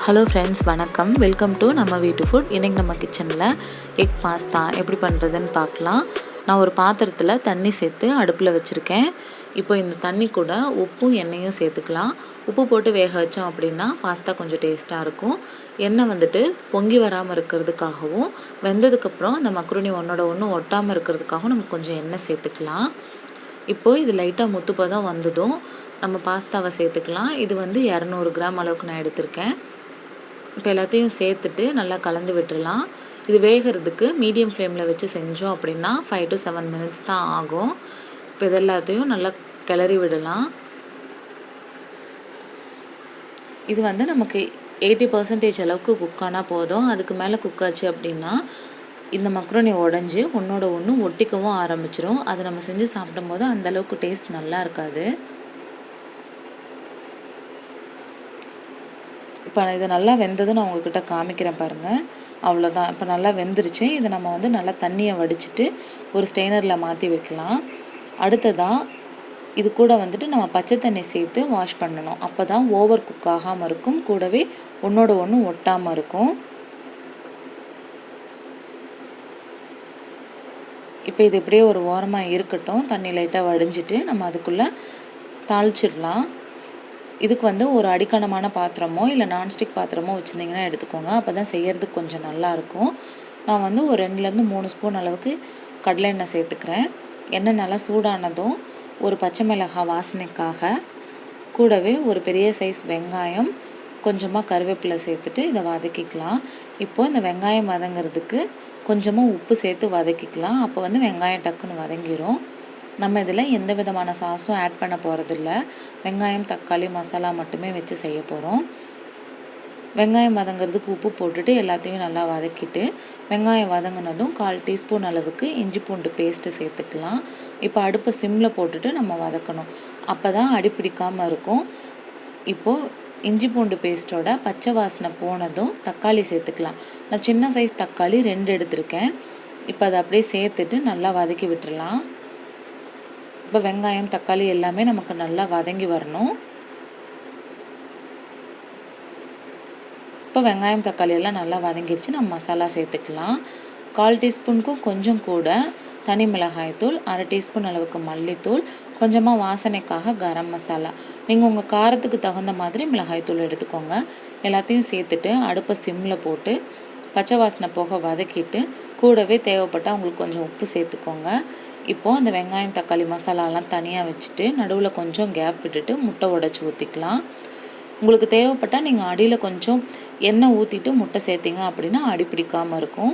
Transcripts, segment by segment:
Hello friends, வணக்கம். Welcome to நம்ம வீட்டு ஃபுட். இன்றைக்கி நம்ம கிச்சனில் எக் பாஸ்தா எப்படி பண்ணுறதுன்னு பார்க்கலாம். நான் ஒரு பாத்திரத்தில் தண்ணி சேர்த்து அடுப்பில் வச்சுருக்கேன். இப்போ இந்த தண்ணி கூட உப்பும் எண்ணெயும் சேர்த்துக்கலாம். உப்பு போட்டு வேக வச்சோம் அப்படின்னா பாஸ்தா கொஞ்சம் டேஸ்ட்டாக இருக்கும். எண்ணெய் வந்துட்டு பொங்கி வராமல் இருக்கிறதுக்காகவும், வெந்ததுக்கப்புறம் அந்த மக்ருனி ஒன்றோட ஒன்று ஒட்டாமல் இருக்கிறதுக்காகவும் நம்ம கொஞ்சம் எண்ணெய் சேர்த்துக்கலாம். இப்போது இது லைட்டாக முத்துப்பதம் வந்ததும் நம்ம பாஸ்தாவை சேர்த்துக்கலாம். இது 200 கிராம் அளவுக்கு நான் எடுத்திருக்கேன். இப்போ எல்லாத்தையும் சேர்த்துட்டு நல்லா கலந்து விட்டுடலாம். இது வேகிறதுக்கு மீடியம் ஃப்ளேமில் வச்சு செஞ்சோம் அப்படின்னா 5 to 7 minutes தான் ஆகும். இப்போ இது எல்லாத்தையும் நல்லா கிளறி விடலாம். இது நமக்கு 80% அளவுக்கு குக் ஆனால் போதும். அதுக்கு மேலே குக் ஆச்சு அப்படின்னா இந்த மக்ரோனி உடஞ்சி ஒன்றோட ஒன்று ஒட்டிக்கவும் ஆரம்பிச்சிடும். அதை நம்ம செஞ்சு சாப்பிடும்போது அந்தளவுக்கு டேஸ்ட் நல்லா இருக்காது. இப்போ இது நல்லா வெந்ததும் நான் உங்கள்கிட்ட காமிக்கிறேன் பாருங்கள். அவ்வளோதான். இப்போ நல்லா வெந்துருச்சு. இதை நம்ம நல்லா தண்ணியை வடிச்சிட்டு ஒரு ஸ்டெய்னரில் மாற்றி வைக்கலாம். அடுத்ததாக இது கூட நம்ம பச்சை தண்ணி சேர்த்து வாஷ் பண்ணணும். அப்போ தான் ஓவர் குக் ஆகாமல் இருக்கும், கூடவே ஒன்றோட ஒன்று ஒட்டாமல் இருக்கும். இப்போ இது இப்படியே ஒரு ஓரமாக இருக்கட்டும். தண்ணி லைட்டாக வடிஞ்சிட்டு நம்ம அதுக்குள்ளே தாளிச்சிடலாம். இதுக்கு ஒரு அடிக்கனமான பாத்திரமோ இல்லை நான்ஸ்டிக் பாத்திரமோ வச்சுருந்தீங்கன்னா எடுத்துக்கோங்க. அப்போ தான் செய்கிறதுக்கு கொஞ்சம் நல்லாயிருக்கும். நான் ஒரு 2லேருந்து 3 ஸ்பூன் அளவுக்கு கடலை எண்ணெய் சேர்த்துக்கிறேன். எண்ணெய் நல்லா சூடானதும் ஒரு பச்சை மிளகாய் வாசனைக்காக, கூடவே ஒரு பெரிய சைஸ் வெங்காயம், கொஞ்சமாக கருவேப்பிலை சேர்த்துட்டு இதை வதக்கிக்கலாம். இப்போது இந்த வெங்காயம் வதங்கிறதுக்கு கொஞ்சமாக உப்பு சேர்த்து வதக்கிக்கலாம். அப்போ வெங்காயம் டக்குன்னு வதங்கிடும். நம்ம இதில் எந்த விதமான சாஸும் ஆட் பண்ண போகிறதில்ல. வெங்காயம், தக்காளி, மசாலா மட்டுமே வச்சு செய்ய போகிறோம். வெங்காயம் வதங்கிறதுக்கு உப்பு போட்டுட்டு எல்லாத்தையும் நல்லா வதக்கிட்டு, வெங்காயம் வதங்கினதும் 1/4 டீஸ்பூன் அளவுக்கு இஞ்சி பூண்டு பேஸ்ட்டு சேர்த்துக்கலாம். இப்போ அடுப்பை சிம்மில் போட்டுட்டு நம்ம வதக்கணும். அப்போ தான் அடி பிடிக்காமல் இருக்கும். இப்போது இஞ்சி பூண்டு பேஸ்ட்டோட பச்சை வாசனை போனதும் தக்காளி சேர்த்துக்கலாம். நான் சின்ன சைஸ் தக்காளி 2 எடுத்திருக்கேன். இப்போ அதை அப்படியே சேர்த்துட்டு நல்லா வதக்கி விட்டுடலாம். இப்போ வெங்காயம், தக்காளி எல்லாமே நமக்கு நல்லா வதங்கி வரணும். இப்போ வெங்காயம், தக்காளி எல்லாம் நல்லா வதங்கிடுச்சு. நம்ம மசாலா சேர்த்துக்கலாம். 1/4 டீஸ்பூனுக்கும் கொஞ்சம் கூட தனி மிளகாய்த்தூள், 1/2 டீஸ்பூன் அளவுக்கு மல்லித்தூள், கொஞ்சமாக வாசனைக்காக கரம் மசாலா. நீங்கள் உங்கள் காரத்துக்கு தகுந்த மாதிரி மிளகாய்த்தூள் எடுத்துக்கோங்க. எல்லாத்தையும் சேர்த்துட்டு அடுப்பை சிம்மில் போட்டு பச்சை வாசனை போக வதக்கிட்டு, கூடவே தேவைப்பட்டால் உங்களுக்கு கொஞ்சம் உப்பு சேர்த்துக்கோங்க. இப்போது அந்த வெங்காயம், தக்காளி மசாலாலாம் தனியாக வச்சுட்டு நடுவில் கொஞ்சம் கேப் விட்டுட்டு முட்டை உடச்சி ஊற்றிக்கலாம். உங்களுக்கு தேவைப்பட்டால் நீங்கள் அடியில் கொஞ்சம் எண்ணெய் ஊற்றிட்டு முட்டை சேர்த்திங்க அப்படின்னா அடி பிடிக்காமல் இருக்கும்.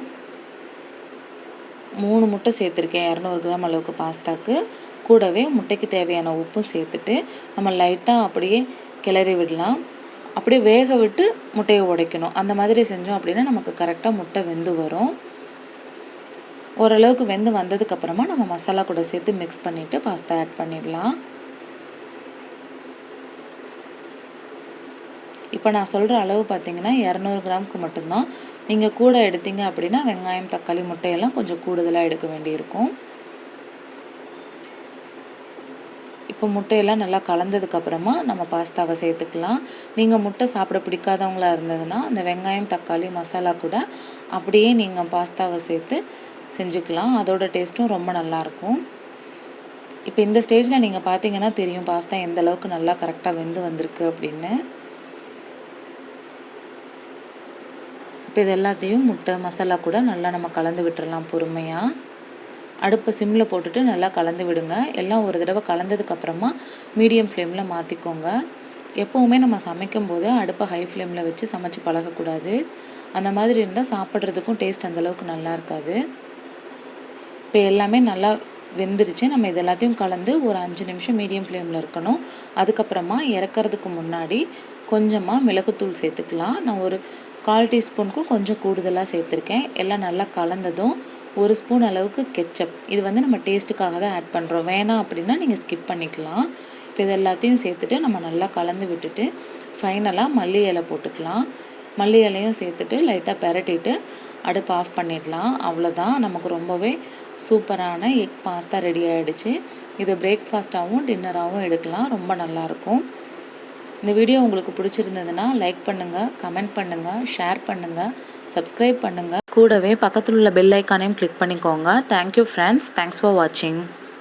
3 முட்டை சேர்த்துருக்கேன் 200 கிராம் அளவுக்கு பாஸ்தாக்கு. கூடவே முட்டைக்கு தேவையான உப்பும் சேர்த்துட்டு நம்ம லைட்டாக அப்படியே கிளறி விடலாம். அப்படியே வேக விட்டு முட்டையை உடைக்கணும். அந்த மாதிரி செஞ்சோம் அப்படின்னா நமக்கு கரெக்டாக முட்டை வெந்து வரும். ஓரளவுக்கு வெந்து வந்ததுக்கப்புறமா நம்ம மசாலா கூட சேர்த்து மிக்ஸ் பண்ணிவிட்டு பாஸ்தா ஆட் பண்ணிடலாம். இப்போ நான் சொல்கிற அளவு பார்த்திங்கன்னா 200 கிராமுக்கு மட்டும்தான். நீங்கள் கூட எடுத்தீங்க அப்படின்னா வெங்காயம், தக்காளி, முட்டையெல்லாம் கொஞ்சம் கூடுதலாக எடுக்க வேண்டியிருக்கும். இப்போ முட்டையெல்லாம் நல்லா கலந்ததுக்கப்புறமா நம்ம பாஸ்தாவை சேர்த்துக்கலாம். நீங்கள் முட்டை சாப்பிட பிடிக்காதவங்களாக இருந்ததுன்னா அந்த வெங்காயம், தக்காளி, மசாலா கூட அப்படியே நீங்கள் பாஸ்தாவை சேர்த்து செஞ்சுக்கலாம். அதோட டேஸ்ட்டும் ரொம்ப நல்லாயிருக்கும். இப்போ இந்த ஸ்டேஜில் நீங்கள் பார்த்தீங்கன்னா தெரியும் பாஸ்தா எந்த அளவுக்கு நல்லா கரெக்டாக வெந்து வந்திருக்கு அப்படின்னு. இப்போ இது எல்லாத்தையும் முட்டை, மசாலா கூட நல்லா நம்ம கலந்து விட்டுறலாம் பொறுமையாக. அடுப்பை சிம்மில் போட்டுட்டு நல்லா கலந்து விடுங்க. எல்லாம் ஒரு தடவை கலந்ததுக்கப்புறமா மீடியம் ஃப்ளேமில் மாற்றிக்கோங்க. எப்போவுமே நம்ம சமைக்கும் போது அடுப்பை ஹை ஃப்ளேமில் வச்சு சமைச்சு பழகக்கூடாது. அந்த மாதிரி இருந்தால் சாப்பிட்றதுக்கும் டேஸ்ட் அந்தளவுக்கு நல்லா இருக்காது. இப்போ எல்லாமே நல்லா வெந்துருச்சு. நம்ம இது எல்லாத்தையும் கலந்து ஒரு 5 நிமிஷம் மீடியம் ஃப்ளேமில் இருக்கணும். அதுக்கப்புறமா இறக்கிறதுக்கு முன்னாடி கொஞ்சமாக மிளகுத்தூள் சேர்த்துக்கலாம். நான் ஒரு 1/4 டீஸ்பூனுக்கும் கொஞ்சம் கூடுதலாக சேர்த்துருக்கேன். எல்லாம் நல்லா கலந்ததும் 1 ஸ்பூன் அளவுக்கு கெச்சப். இது நம்ம டேஸ்ட்டுக்காக தான் ஆட் பண்ணுறோம். வேணாம் அப்படின்னா நீங்கள் ஸ்கிப் பண்ணிக்கலாம். இப்போ இது எல்லாத்தையும் சேர்த்துட்டு நம்ம நல்லா கலந்து விட்டுட்டு ஃபைனலாக மல்லி இலை போட்டுக்கலாம். மல்லி இலையும் சேர்த்துட்டு லைட்டாக பெரட்டிட்டு அடுப்பு ஆஃப் பண்ணிடலாம். அவ்வளோதான், நமக்கு ரொம்பவே சூப்பரான எக் பாஸ்தா ரெடி ஆகிடுச்சு. இது பிரேக்ஃபாஸ்ட்டாகவும் டின்னராகவும் எடுக்கலாம். ரொம்ப நல்லாயிருக்கும். இந்த வீடியோ உங்களுக்கு பிடிச்சிருந்ததுன்னா லைக் பண்ணுங்கள், கமெண்ட் பண்ணுங்கள், ஷேர் பண்ணுங்கள், சப்ஸ்கிரைப் பண்ணுங்கள். கூடவே பக்கத்தில் உள்ள பெல் ஐக்கானையும் கிளிக் பண்ணிக்கோங்க. Thank you friends. தேங்க்ஸ் ஃபார் வாட்சிங்.